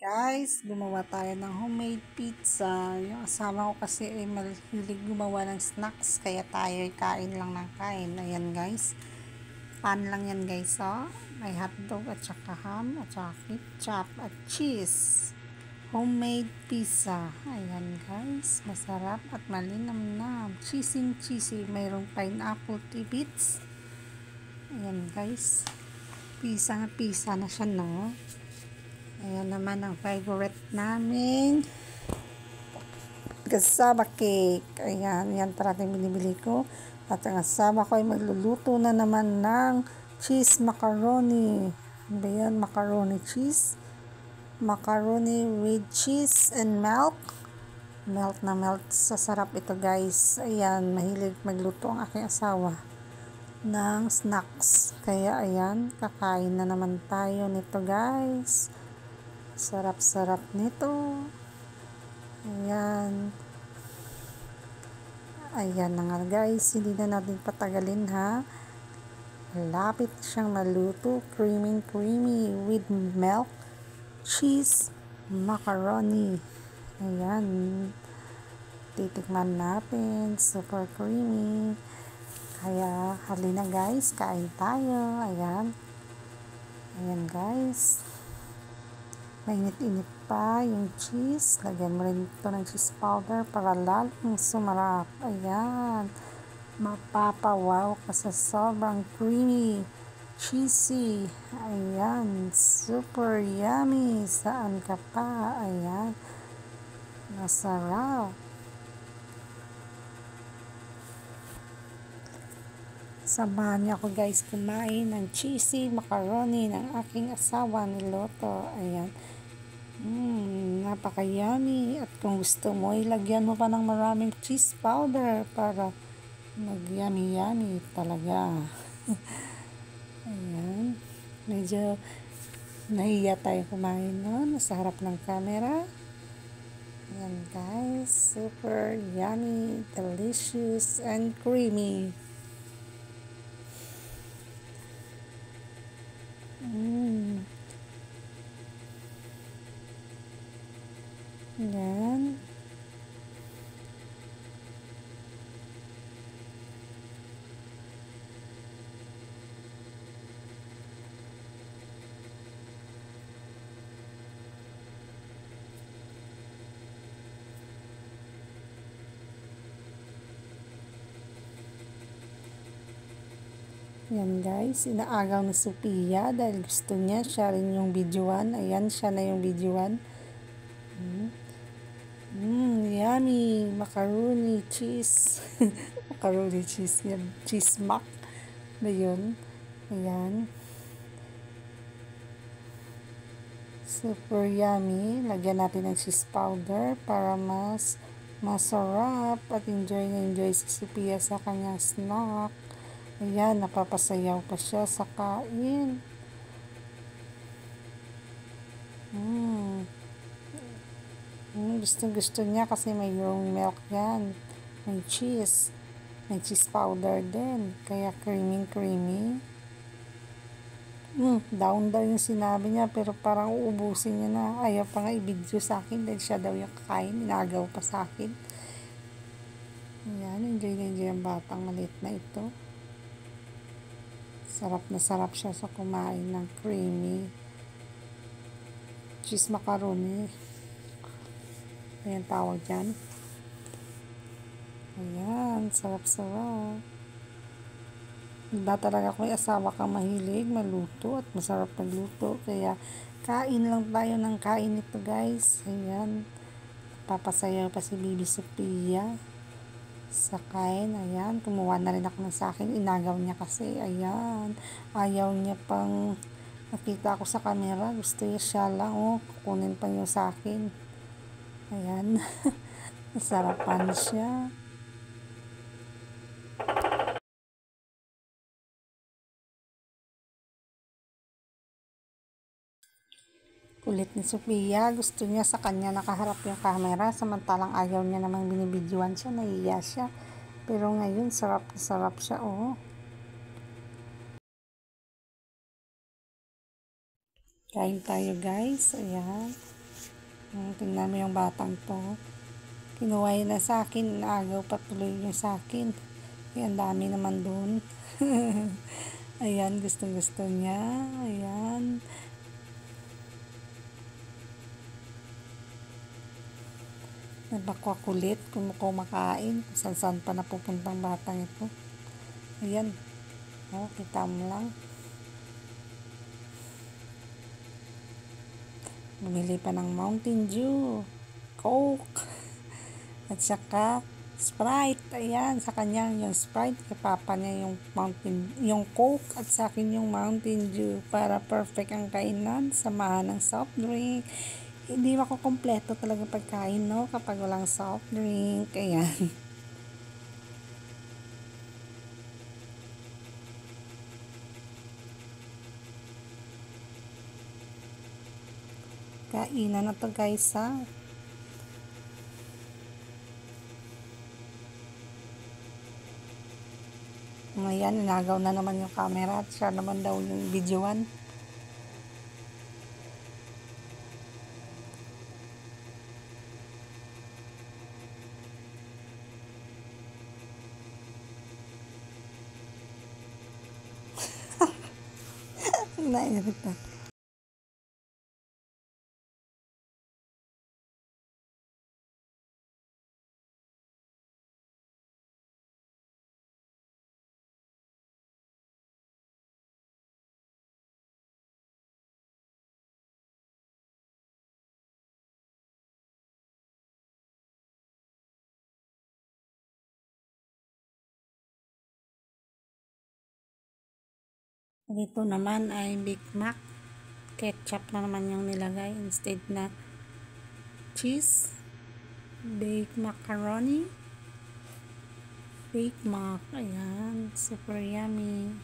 Guys, gumawa tayo ng homemade pizza. Yung asawa ko kasi ay mahilig gumawa ng snacks, kaya tayo ay kain lang ng kain. Ayan guys, pan lang yan guys, oh. May hotdog at saka ham at saka ketchup at cheese. Homemade pizza. Ayan guys, masarap at malinamnam. Cheesy. Mayroong pineapple bits. Ayan guys, pizza na siya, no? Ayan naman ang favorite namin, cassava cake. Ayan, yan parating binibili ko. At ang asawa ko ay magluluto na naman ng cheese macaroni. Ano ba yan? Macaroni cheese. Macaroni with cheese and milk. Melt na melt. Sasarap ito guys. Ayan, mahilig magluto ang aking asawa ng snacks. Kaya ayan, kakain na naman tayo nito guys. Sarap-sarap nito. Ayan. Ayan na nga guys. Hindi na natin patagalin, ha. Lapit siyang maluto. Creamy with milk, cheese, macaroni. Ayan. Titikman natin. Super creamy. Kaya halina guys. Kain tayo. Ayan. Ayan guys. Mainit-init pa yung cheese. Lagyan mo rin ito ng cheese powder para lalong sumarap. Ayan. Mapapawaw ka sa sobrang creamy, cheesy. Ayan. Super yummy. Saan ka pa? Ayan. Masarap. Samahan niyo ako guys kumain ng cheesy macaroni ng aking asawa ni Loto. Ayan. Napaka-yummy. At kung gusto mo, ilagyan mo pa ng maraming cheese powder para mag-yummy talaga. Ayan. Medyo nahiya tayo kumain nun sa harap ng camera. Ayan guys. Super yummy, delicious, and creamy. Ayan. Yan guys, inaagaw ni Sophia dahil gusto niya, siya rin yung videoan. Ayan, siya na yung videoan. Yummy, macaroni cheese. Macaroni cheese yan, cheese mac na yun. Ayan. Super yummy. Lagyan natin ng cheese powder para mas masarap at enjoy na enjoy si Sophia sa kanyang snack. Ayan, napapasayaw pa siya sa kain. Gusto niya kasi mayroong milk yan. May cheese. May cheese powder din. Kaya creamy. Down daw yung sinabi niya, pero parang uubusin niya na. Ayaw pa nga i-video sa akin dahil siya daw yung kakain. Inagaw pa sa akin. Ayan, enjoy na enjoy ang batang maliit na ito. Sarap na sarap siya sa kumain ng creamy cheese macaroni. Ayan tawag dyan. Ayan, sarap-sarap. Diba talaga kung asawa kang mahilig maluto at masarap magluto. Kaya kain lang tayo ng kain ito guys. Ayan. Papasayaw pa si Bibi Sophia sa kain. Ayan, kumuha na rin ako ng sa akin. Inagaw niya kasi. Ayan, ayaw niya pang nakita ako sa camera. Gusto niya siya lang. Kukunin pa niyo sa akin. Ayan. Nasarapan siya. Kulit ni Sophia, gusto niya sa kanya nakaharap yung camera, samantalang ayaw niya namang binibidyoan siya, nahiya siya. Pero ngayon, sarap na sarap siya, oh. Kain tayo guys, ayan. Tingnan mo yung batang to. Kinuha yun na sa akin. Naagaw patuloy yung sa akin. Ayan, dami naman dun. Ayan, gustong gusto niya. Ayan. Nagbakulit kung kumakain. Saan-saan pa napupuntang batang ito. Ayan. Oh, kita mo lang. Bumili pa ng Mountain Dew, Coke, at saka Sprite. Ayan, sa kanya yung Sprite, kay papa niya yung Coke, at sa akin yung Mountain Dew para perfect ang kainan, samahan ng soft drink. Hindi makukumpleto talaga pagkain, no, kapag walang soft drink. Ayan. Kainan na to guys, ha. Ngayon, inagaw na naman yung camera at siya naman daw yung videoan. Nairita. Dito naman ay Big Mac. Ketchup na naman yung nilagay instead na cheese. Baked macaroni. Big Mac. Ayan. Super yummy.